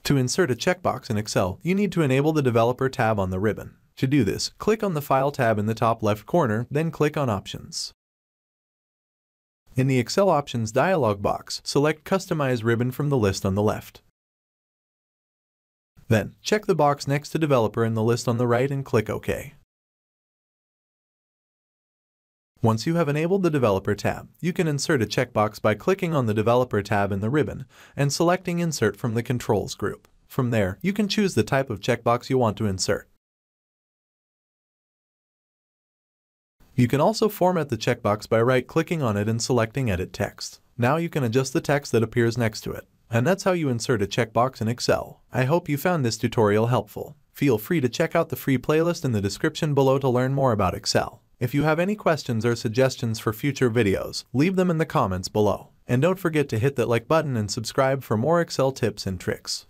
To insert a checkbox in Excel, you need to enable the Developer tab on the ribbon. To do this, click on the File tab in the top left corner, then click on Options. In the Excel Options dialog box, select Customize Ribbon from the list on the left. Then, check the box next to Developer in the list on the right and click OK. Once you have enabled the Developer tab, you can insert a checkbox by clicking on the Developer tab in the ribbon and selecting Insert from the Controls group. From there, you can choose the type of checkbox you want to insert. You can also format the checkbox by right-clicking on it and selecting Edit Text. Now you can adjust the text that appears next to it. And that's how you insert a checkbox in Excel. I hope you found this tutorial helpful. Feel free to check out the free playlist in the description below to learn more about Excel. If you have any questions or suggestions for future videos, leave them in the comments below. And don't forget to hit that like button and subscribe for more Excel tips and tricks.